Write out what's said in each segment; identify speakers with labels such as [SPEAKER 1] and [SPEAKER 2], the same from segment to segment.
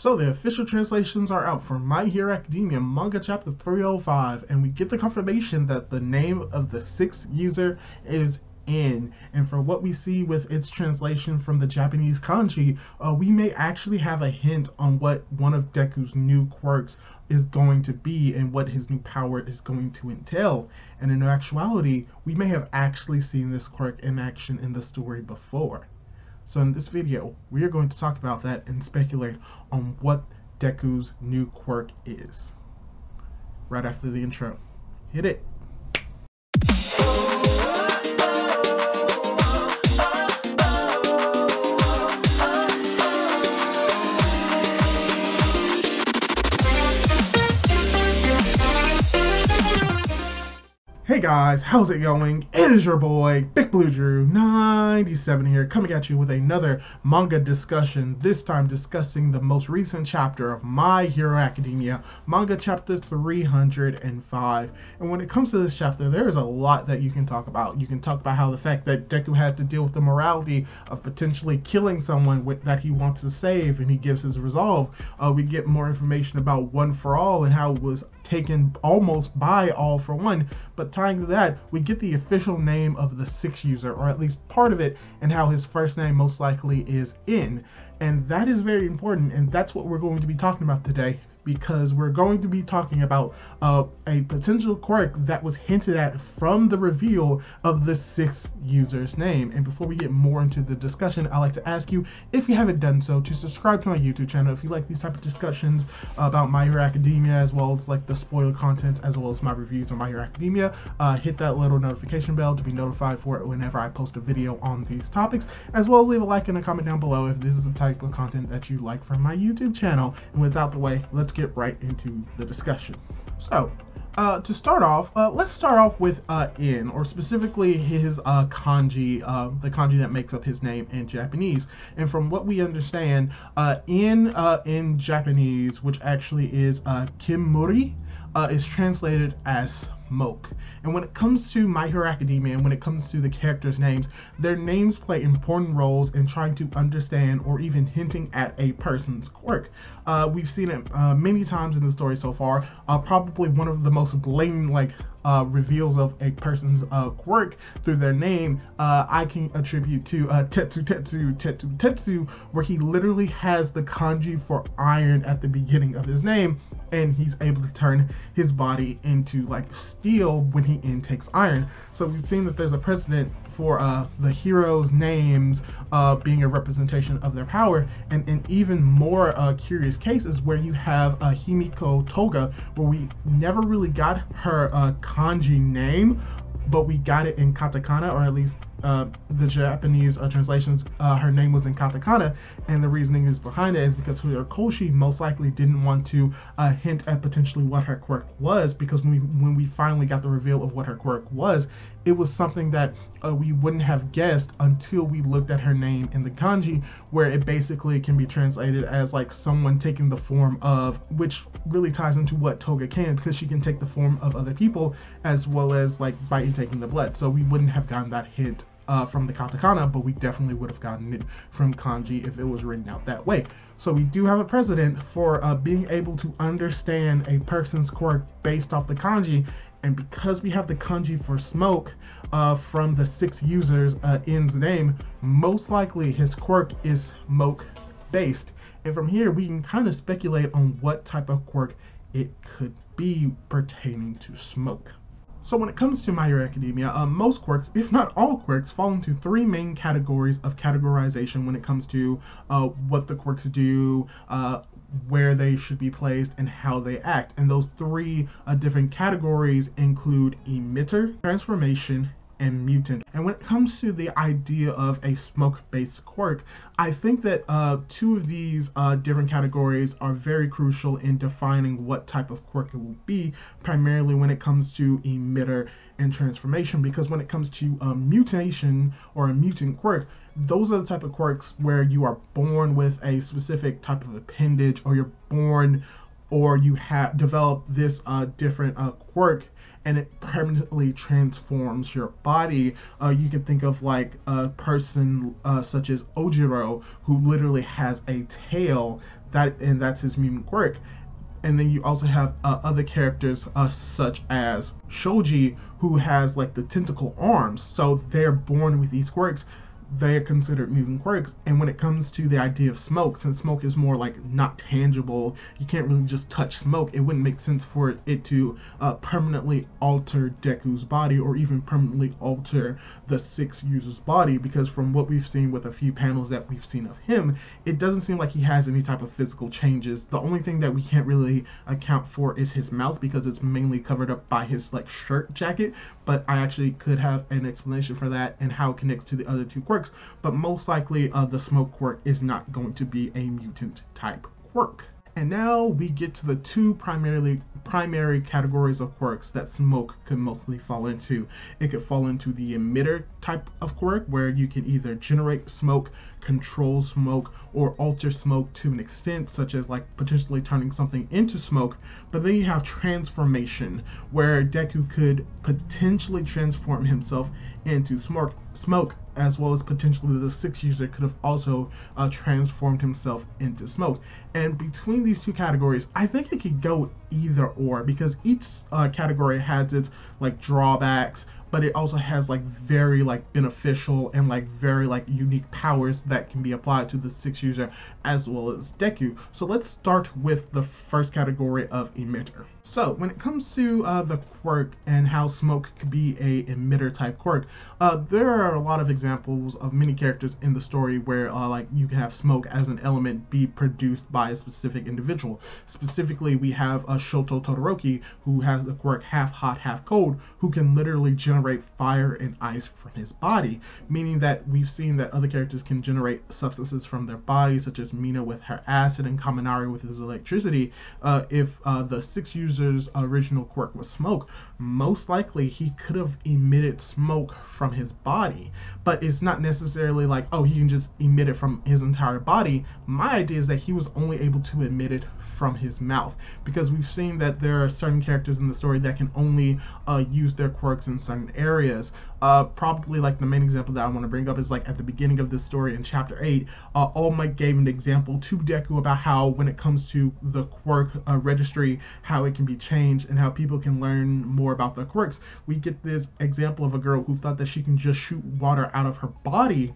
[SPEAKER 1] So the official translations are out for My Hero Academia manga chapter 305, and we get the confirmation that the name of the sixth user is In. And for what we see with its translation from the Japanese kanji, we may actually have a hint on what one of Deku's new quirks is going to be and what his new power is going to entail. And in actuality, we may have actually seen this quirk in action in the story before. So in this video, we are going to talk about that and speculate on what Deku's new quirk is. Right after the intro. Hit it! Hey guys, how's it going? It is your boy, Big Blue Drew 97 here, coming at you with another manga discussion, this time discussing the most recent chapter of My Hero Academia, manga chapter 305. And when it comes to this chapter, there is a lot that you can talk about. You can talk about how the fact that Deku had to deal with the morality of potentially killing someone that he wants to save, and he gives his resolve. We get more information about One for All and how it was taken almost by All for One, but tying to that, we get the official name of the sixth user, or at least part of it, and how his first name most likely is In. And that is very important, and that's what we're going to be talking about today, because we're going to be talking about a potential quirk that was hinted at from the reveal of the sixth user's name. And before we get more into the discussion, I'd like to ask you, if you haven't done so, to subscribe to my YouTube channel. If you like these type of discussions about My Hero Academia, as well as like the spoiler content, as well as my reviews on My Hero Academia, hit that little notification bell to be notified for it whenever I post a video on these topics, as well as leave a like and a comment down below if this is the type of content that you like from my YouTube channel. And without the way, let's get right into the discussion. So to start off, let's start off with In, or specifically his kanji, the kanji that makes up his name in Japanese. And from what we understand, in Japanese, which actually is Kimuri, is translated as smoke. And when it comes to My Hero Academia, and when it comes to the characters' names, their names play important roles in trying to understand or even hinting at a person's quirk. We've seen it many times in the story so far. Probably one of the most blatant reveals of a person's quirk through their name, I can attribute to Tetsu, where he literally has the kanji for iron at the beginning of his name, and he's able to turn his body into like steel when he intakes iron. So we've seen that there's a precedent for the heroes' names being a representation of their power, and in even more curious cases where you have Himiko Toga, where we never really got her kanji name, but we got it in katakana, or at least the Japanese translations, her name was in katakana, and the reasoning is behind it is because Horikoshi most likely didn't want to hint at potentially what her quirk was, because when we finally got the reveal of what her quirk was, it was something that we wouldn't have guessed until we looked at her name in the kanji, where it basically can be translated as like someone taking the form of, which really ties into what Toga can, because she can take the form of other people as well as like by intaking the blood. So we wouldn't have gotten that hint from the katakana, but we definitely would have gotten it from kanji if it was written out that way. So we do have a precedent for being able to understand a person's quirk based off the kanji. And because we have the kanji for smoke from the six users In's name, most likely his quirk is smoke based. And from here we can kind of speculate on what type of quirk it could be pertaining to smoke. So when it comes to My Hero Academia, most quirks, if not all quirks, fall into three main categories of categorization when it comes to what the quirks do, where they should be placed, and how they act. And those three different categories include emitter, transformation, and mutant. And when it comes to the idea of a smoke-based quirk, I think that two of these different categories are very crucial in defining what type of quirk it will be, primarily when it comes to emitter and transformation, because when it comes to mutation or a mutant quirk, those are the type of quirks where you are born with a specific type of appendage, or you're born or you have developed this different quirk and it permanently transforms your body. You can think of like a person such as Ojiro, who literally has a tail, and that's his mutant quirk. And then you also have other characters such as Shoji, who has like the tentacle arms. So they're born with these quirks. They're considered mutant quirks. And when it comes to the idea of smoke, since smoke is more like not tangible, you can't really just touch smoke, it wouldn't make sense for it to permanently alter Deku's body, or even permanently alter the Six User's body, because from what we've seen with a few panels that we've seen of him, it doesn't seem like he has any type of physical changes. The only thing that we can't really account for is his mouth, because it's mainly covered up by his like shirt jacket, but I actually could have an explanation for that and how it connects to the other two quirks. But most likely the smoke quirk is not going to be a mutant type quirk. And now we get to the two primary categories of quirks that smoke could mostly fall into. It could fall into the emitter type of quirk, where you can either generate smoke, control smoke, or alter smoke to an extent, such as like potentially turning something into smoke. But then you have transformation, where Deku could potentially transform himself into smoke, as well as potentially the Six User could have also transformed himself into smoke. And between these two categories, I think it could go either or, because each category has its like drawbacks, but it also has like very like beneficial and like very like unique powers that can be applied to the Six User as well as Deku. So let's start with the first category of emitter. So when it comes to the quirk and how smoke could be a emitter type quirk, there are a lot of examples of many characters in the story where like you can have smoke as an element be produced by a specific individual. Specifically, we have Shoto Todoroki, who has the quirk half hot, half cold, who can literally generate fire and ice from his body, meaning that we've seen that other characters can generate substances from their body, such as Mina with her acid and Kaminari with his electricity. If the Six User's original quirk was smoke, most likely he could have emitted smoke from his body. But it's not necessarily like, oh, he can just emit it from his entire body. My idea is that he was only able to emit it from his mouth, because we've seen that there are certain characters in the story that can only use their quirks in certain areas. Probably like the main example that I want to bring up is like at the beginning of this story in chapter 8, All Might gave an example to Deku about how when it comes to the quirk registry, how it can be changed and how people can learn more about their quirks. We get this example of a girl who thought that she can just shoot water out of her body,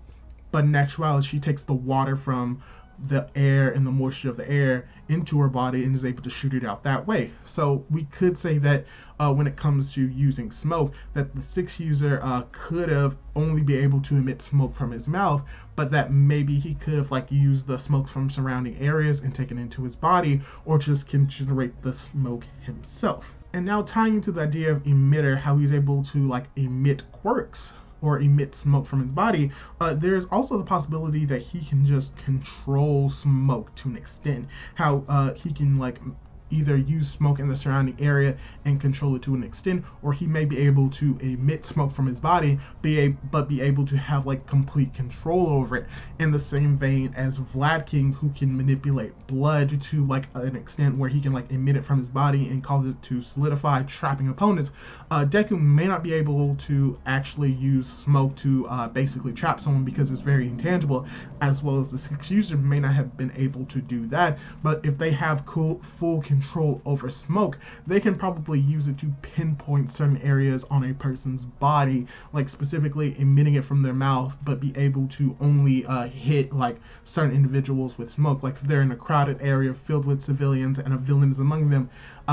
[SPEAKER 1] but in actuality she takes the water from the air and the moisture of the air into her body and is able to shoot it out that way. So we could say that when it comes to using smoke, that the Six User could have only be able to emit smoke from his mouth, but that maybe he could have like used the smoke from surrounding areas and taken it into his body, or just can generate the smoke himself. And now tying into the idea of emitter, how he's able to like emit quirks or emit smoke from his body, there's also the possibility that he can just control smoke to an extent. How he can like either use smoke in the surrounding area and control it to an extent, or he may be able to emit smoke from his body, but be able to have like complete control over it, in the same vein as Vlad King, who can manipulate blood to like an extent where he can like emit it from his body and cause it to solidify, trapping opponents. Deku may not be able to actually use smoke to basically trap someone because it's very intangible, as well as the Six User may not have been able to do that. But if they have full control over smoke, they can probably use it to pinpoint certain areas on a person's body, like specifically emitting it from their mouth, but be able to only hit like certain individuals with smoke. Like if they're in a crowded area filled with civilians and a villain is among them,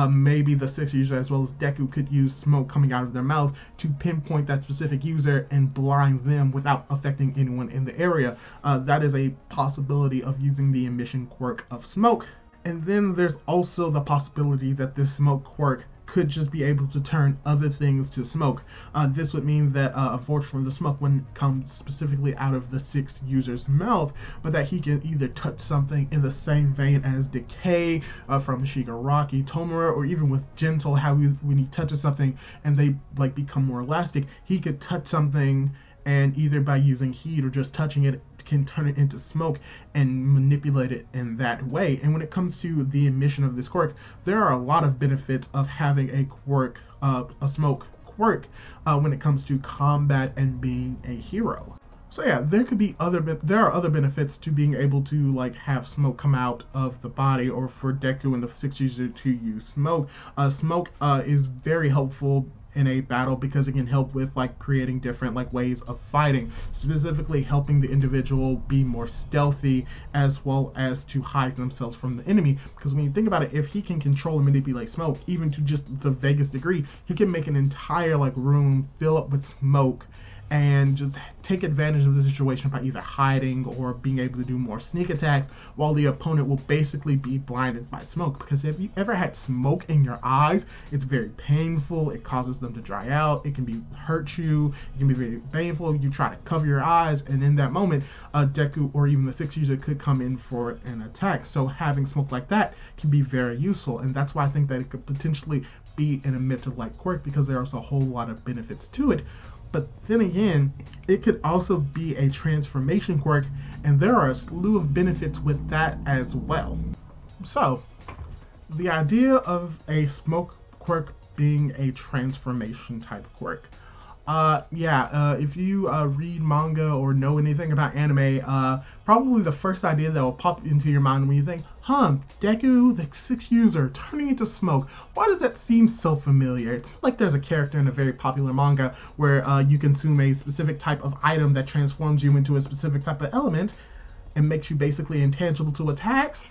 [SPEAKER 1] maybe the Six User as well as Deku could use smoke coming out of their mouth to pinpoint that specific user and blind them without affecting anyone in the area. That is a possibility of using the emission quirk of smoke. And then there's also the possibility that this smoke quirk could just be able to turn other things to smoke. This would mean that unfortunately the smoke wouldn't come specifically out of the Six User's mouth, but that he can either touch something in the same vein as Decay from Shigaraki Tomura, or even with Gentle, how when he touches something and they like become more elastic, he could touch something and either by using heat or just touching it can turn it into smoke and manipulate it in that way. And when it comes to the emission of this quirk, there are a lot of benefits of having a quirk, a smoke quirk, when it comes to combat and being a hero. So yeah, there are other benefits to being able to like have smoke come out of the body, or for Deku and the Six User to use smoke. Smoke is very helpful in a battle because it can help with like creating different like ways of fighting, specifically helping the individual be more stealthy as well as to hide themselves from the enemy. Because when you think about it, if he can control and manipulate smoke even to just the vaguest degree, he can make an entire like room fill up with smoke and just take advantage of the situation by either hiding or being able to do more sneak attacks, while the opponent will basically be blinded by smoke. Because if you ever had smoke in your eyes, it's very painful, it causes them to dry out, it can hurt you, it can be very painful. You try to cover your eyes, and in that moment, Deku or even the Six User could come in for an attack. So having smoke like that can be very useful, and that's why I think that it could potentially be an emitter-like quirk, because there's a whole lot of benefits to it. But then again, it could also be a transformation quirk, and there are a slew of benefits with that as well. So, the idea of a smoke quirk being a transformation type quirk. If you read manga or know anything about anime, probably the first idea that will pop into your mind when you think, Deku, the Six User, turning into smoke. Why does that seem so familiar? It's like there's a character in a very popular manga where you consume a specific type of item that transforms you into a specific type of element and makes you basically intangible to attacks.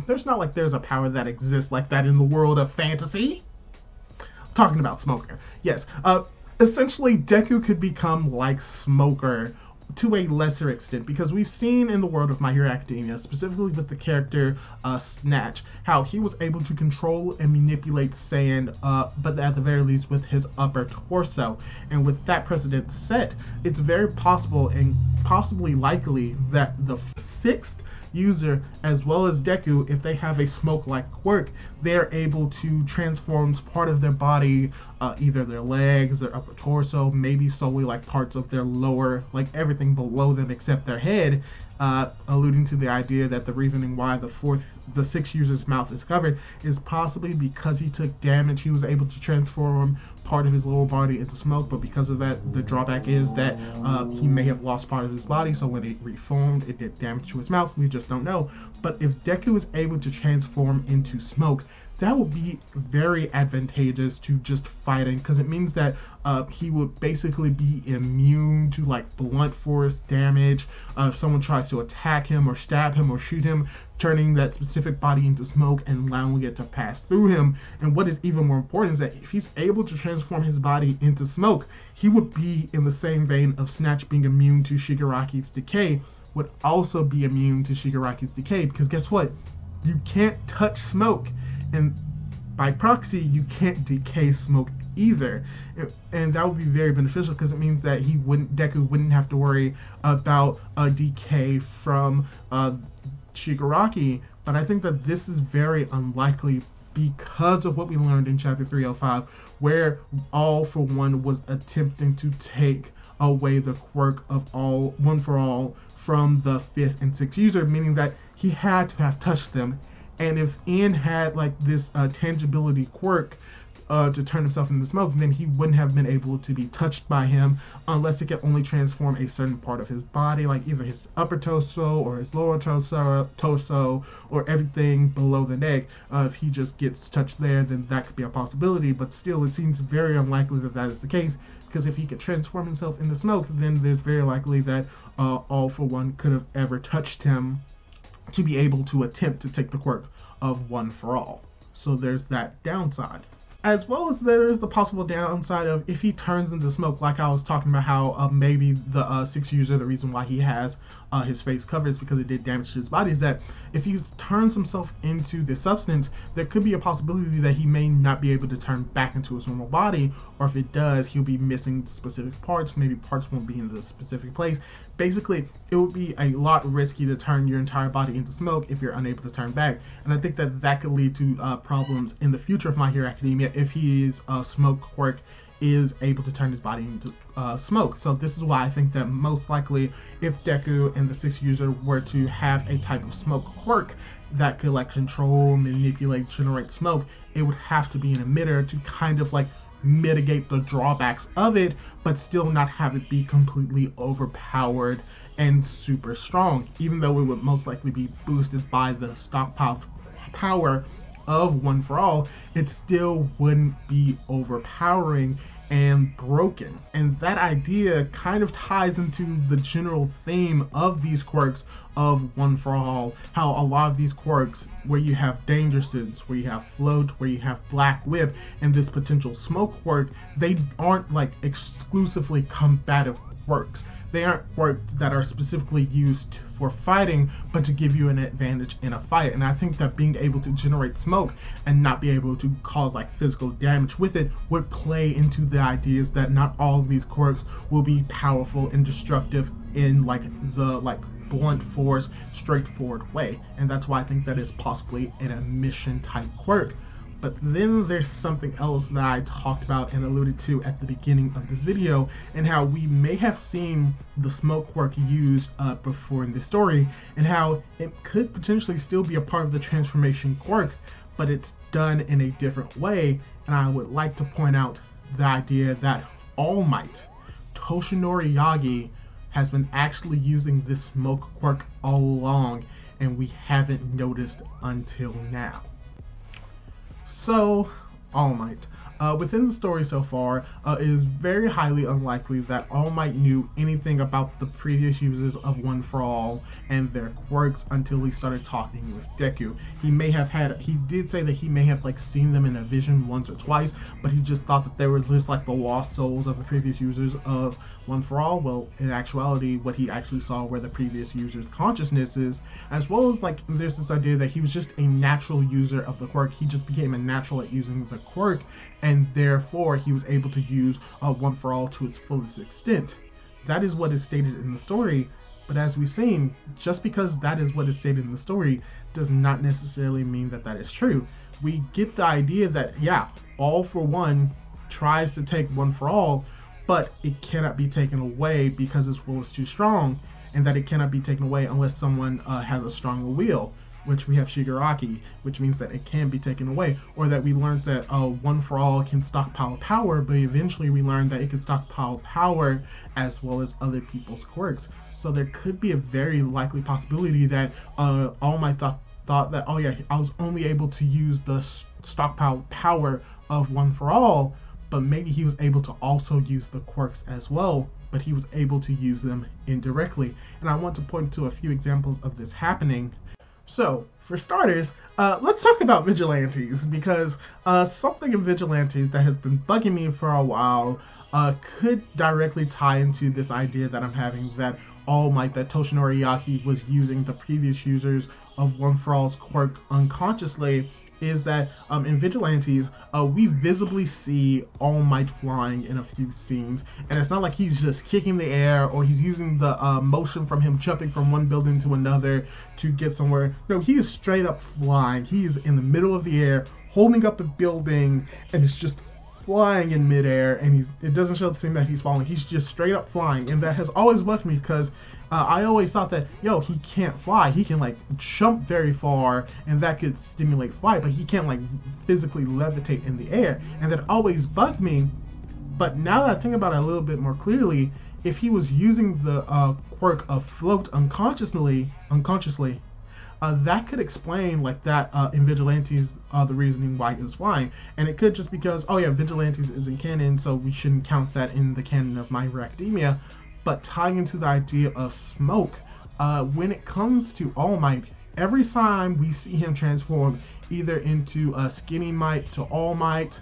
[SPEAKER 1] There's not like there's a power that exists like that in the world of fantasy. I'm talking about Smoker. Yes. Essentially, Deku could become like Smoker to a lesser extent, because we've seen in the world of My Hero Academia, specifically with the character Snatch, how he was able to control and manipulate sand, but at the very least with his upper torso. And with that precedent set, it's very possible and possibly likely that the sixth user as well as Deku, if they have a smoke-like quirk, they're able to transform part of their body, either their legs, their upper torso, maybe solely like parts of their lower, like everything below them except their head, alluding to the idea that the reasoning why the sixth user's mouth is covered is possibly because he took damage. He was able to transform part of his lower body into smoke, but because of that, the drawback is that he may have lost part of his body, so when it reformed, it did damage to his mouth. We just don't know. But if Deku is able to transform into smoke, that would be very advantageous to just fighting, because it means that he would basically be immune to like blunt force damage. If someone tries to attack him or stab him or shoot him, turning that specific body into smoke and allowing it to pass through him. And what is even more important is that if he's able to transform his body into smoke, he would be in the same vein of Snatch being immune to Shigaraki's decay, would also be immune to Shigaraki's decay, because guess what? You can't touch smoke, and by proxy, you can't decay smoke either. And that would be very beneficial, because it means that Deku wouldn't have to worry about a decay from Shigaraki. But I think that this is very unlikely because of what we learned in chapter 305, where All For One was attempting to take away the quirk of One For All from the fifth and sixth user, meaning that he had to have touched them. And if Ian had like this tangibility quirk to turn himself into smoke, then he wouldn't have been able to be touched by him unless it could only transform a certain part of his body, like either his upper torso or his lower torso or everything below the neck. If he just gets touched there, then that could be a possibility, but still it seems very unlikely that that is the case, because if he could transform himself into smoke, then there's very likely that All For One could have ever touched him to be able to attempt to take the quirk of One For All. So there's that downside. As well as there is the possible downside of if he turns into smoke, like I was talking about how maybe the sixth user, the reason why he has his face covered is because it did damage to his body, is that if he turns himself into this substance, there could be a possibility that he may not be able to turn back into his normal body, or if it does, he'll be missing specific parts. Maybe parts won't be in the specific place. basically it would be a lot risky to turn your entire body into smoke if you're unable to turn back. And I think that that could lead to problems in the future of My Hero Academia if his smoke quirk is able to turn his body into smoke. So this is why I think that most likely if Deku and the sixth user were to have a type of smoke quirk that could like control, manipulate, generate smoke, it would have to be an emitter to kind of like mitigate the drawbacks of it, but still not have it be completely overpowered and super strong, even though it would most likely be boosted by the stockpile power of One For All. It still wouldn't be overpowering and broken. And that idea kind of ties into the general theme of these quirks of One For All, how a lot of these quirks where you have Danger Sense, where you have Float, where you have Black Whip, and this potential smoke quirk, they aren't like exclusively combative quirks. They aren't quirks that are specifically used for fighting, but to give you an advantage in a fight. And I think that being able to generate smoke and not be able to cause like physical damage with it would play into the ideas that not all of these quirks will be powerful and destructive in like the blunt force, straightforward way. And that's why I think that is possibly an emission type quirk. But then there's something else that I talked about and alluded to at the beginning of this video, and how we may have seen the smoke quirk used before in the story, and how it could potentially still be a part of the transformation quirk, but it's done in a different way. And I would like to point out the idea that All Might, Toshinori Yagi, has been actually using this smoke quirk all along, and we haven't noticed until now. So, All Might. Within the story so far, it is very highly unlikely that All Might knew anything about the previous users of One For All and their quirks until he started talking with Deku. He did say that he may have like seen them in a vision once or twice, but he just thought that they were just like the lost souls of the previous users of One For All. Well, in actuality, what he actually saw were the previous users' consciousnesses, as well as like there's this idea that he was just a natural user of the quirk. He just became a natural at using the quirk, and therefore he was able to use One For All to its fullest extent. That is what is stated in the story, but as we've seen, just because that is what is stated in the story does not necessarily mean that that is true. We get the idea that, yeah, All For One tries to take One For All, but it cannot be taken away because its will is too strong, and that it cannot be taken away unless someone has a stronger will, which we have Shigaraki, which means that it can be taken away. Or that we learned that One For All can stockpile power, but eventually we learned that it can stockpile power as well as other people's quirks. So there could be a very likely possibility that All Might thought that, oh yeah, I was only able to use the stockpile power of One For All, but maybe he was able to also use the quirks as well, but he was able to use them indirectly. And I want to point to a few examples of this happening. So, for starters, let's talk about Vigilantes, because something in Vigilantes that has been bugging me for a while could directly tie into this idea that I'm having, that All Might, that Toshinori Yagi was using the previous users of One For All's quirk unconsciously, is that in Vigilantes, we visibly see All Might flying in a few scenes, and it's not like he's just kicking the air or he's using the motion from him jumping from one building to another to get somewhere. No, he is straight up flying. He is in the middle of the air, holding up a building, and it's just flying in midair, and it doesn't show the thing that he's falling. He's just straight up flying, and that has always bugged me because I always thought that, yo, he can't fly. He can like jump very far, and that could stimulate flight, but he can't like physically levitate in the air, and that always bugged me. But now that I think about it a little bit more clearly, if he was using the quirk of Float unconsciously, that could explain like that in Vigilantes the reasoning why he was flying. And it could just because, oh yeah, Vigilantes isn't canon, so we shouldn't count that in the canon of My Hero Academia. But tying into the idea of smoke, when it comes to All Might, every time we see him transform either into a Skinny Might to All Might,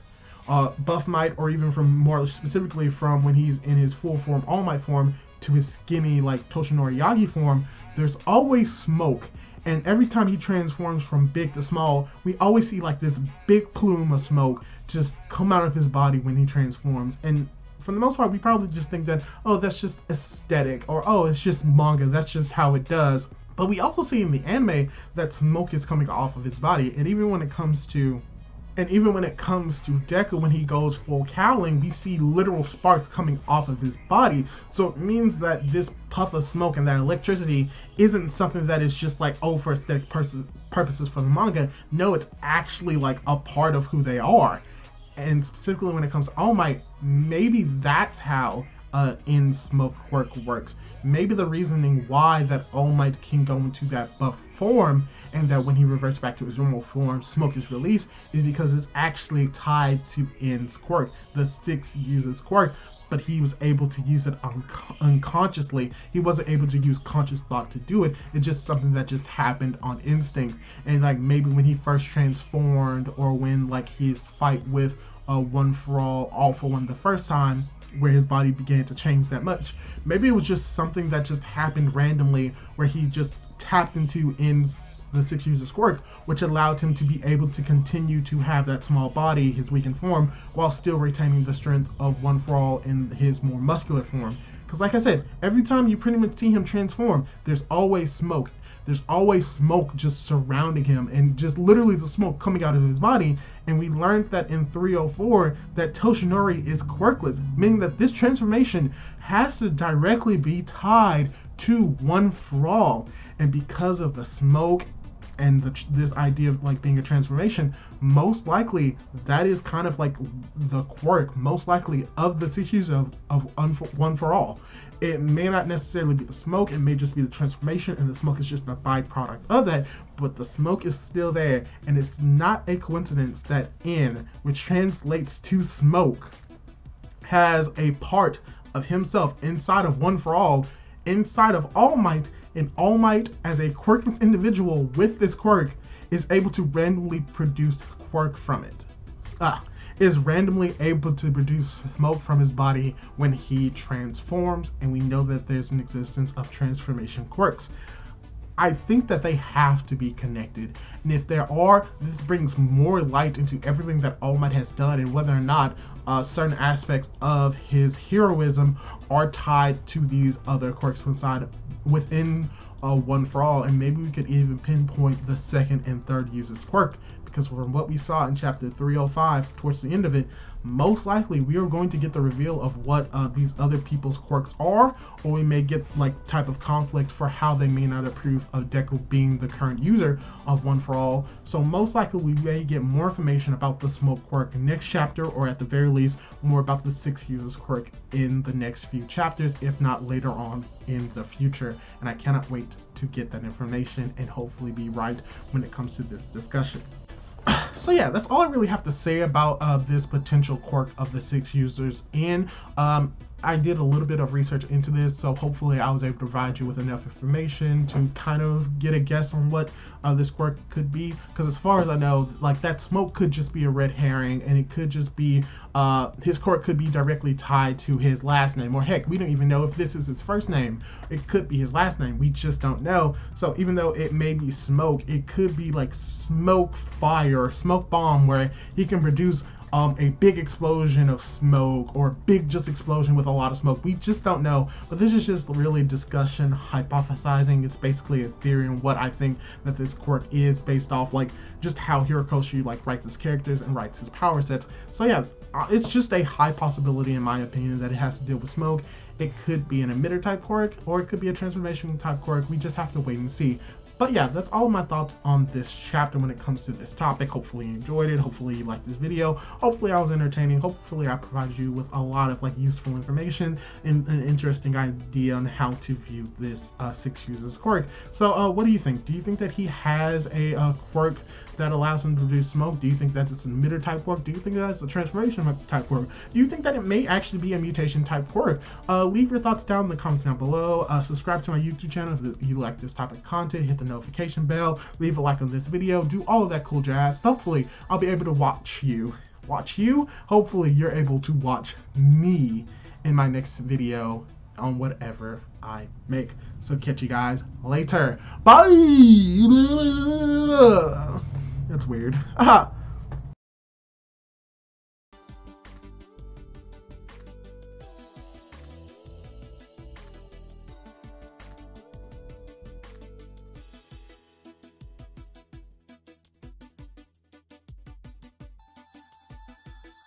[SPEAKER 1] Buff Might, or even from more specifically from when he's in his full form All Might form to his skinny like Toshinori Yagi form, there's always smoke. And every time he transforms from big to small, we always see like this big plume of smoke just come out of his body when he transforms. And for the most part, we probably just think that, oh, that's just aesthetic, or oh, it's just manga, that's just how it does. But we also see in the anime that smoke is coming off of his body, and even when it comes to Deku, when he goes full Cowling, we see literal sparks coming off of his body. So it means that this puff of smoke and that electricity isn't something that is just like, oh, for aesthetic purposes for the manga. No, it's actually like a part of who they are. And specifically when it comes to All Might, maybe that's how in-smoke quirk works. Maybe the reasoning why that All Might can go into that buff form, and that when he reverts back to his normal form, smoke is released, is because it's actually tied to In's quirk, the 6 uses quirk, but he was able to use it unconsciously. He wasn't able to use conscious thought to do it. It's just something that just happened on instinct. And like maybe when he first transformed, or when like his fight with One For All For One the first time, where his body began to change that much, maybe it was just something that just happened randomly, where he just tapped into the 6 uses quirk, which allowed him to be able to continue to have that small body, his weakened form, while still retaining the strength of One For All in his more muscular form. Because like I said, every time you pretty much see him transform, there's always smoke. There's always smoke just surrounding him, and just literally the smoke coming out of his body. And we learned that in 304 that Toshinori is quirkless, meaning that this transformation has to directly be tied to One For All. And because of the smoke and this idea of like being a transformation, most likely that is kind of like the quirk, most likely, of the 6 uses of One For All. It may not necessarily be the smoke, it may just be the transformation, and the smoke is just a byproduct of that, but the smoke is still there. And it's not a coincidence that In, which translates to smoke, has a part of himself inside of One For All, inside of All Might, and All Might, as a quirkless individual with this quirk, is able to randomly produce quirk from it. Is randomly able to produce smoke from his body when he transforms, and we know that there's an existence of transformation quirks. I think that they have to be connected, and if there are, this brings more light into everything that All Might has done, and whether or not certain aspects of his heroism are tied to these other quirks within One For All. And maybe we could even pinpoint the 2nd and 3rd uses quirk, because from what we saw in chapter 305 towards the end of it, most likely we are going to get the reveal of what these other people's quirks are, or we may get like type of conflict for how they may not approve of Deku being the current user of One For All. So most likely we may get more information about the smoke quirk next chapter, or at the very least more about the 6 uses quirk in the next few chapters, if not later on in the future. And I cannot wait to get that information and hopefully be right when it comes to this discussion. So yeah, that's all I really have to say about this potential quirk of the 6 users. And I did a little bit of research into this, so hopefully I was able to provide you with enough information to kind of get a guess on what this quirk could be. Because as far as I know, like, that smoke could just be a red herring, and it could just be his quirk could be directly tied to his last name, or heck, we don't even know if this is his first name. It could be his last name, we just don't know. So even though it may be smoke, it could be like smoke fire, smoke bomb, where he can produce a big explosion of smoke, or a big just explosion with a lot of smoke. We just don't know. But this is just really discussion, hypothesizing. It's basically a theory on what I think that this quirk is, based off like just how Horikoshi like writes his characters and writes his power sets. So yeah, it's just a high possibility in my opinion that it has to deal with smoke. It could be an emitter type quirk, or it could be a transformation type quirk. We just have to wait and see. But yeah, that's all of my thoughts on this chapter when it comes to this topic. Hopefully you enjoyed it. Hopefully you liked this video. Hopefully I was entertaining. Hopefully I provided you with a lot of like useful information and an interesting idea on how to view this 6 uses quirk. So what do you think? Do you think that he has a quirk that allows him to produce smoke? Do you think that it's an emitter type quirk? Do you think that it's a transformation type quirk? Do you think that it may actually be a mutation type quirk? Leave your thoughts down in the comments down below. Subscribe to my YouTube channel if you like this type of content. Hit the notification bell, leave a like on this video, do all of that cool jazz. Hopefully I'll be able to watch you. Hopefully you're able to watch me in my next video on whatever I make. So catch you guys later. Bye. That's weird.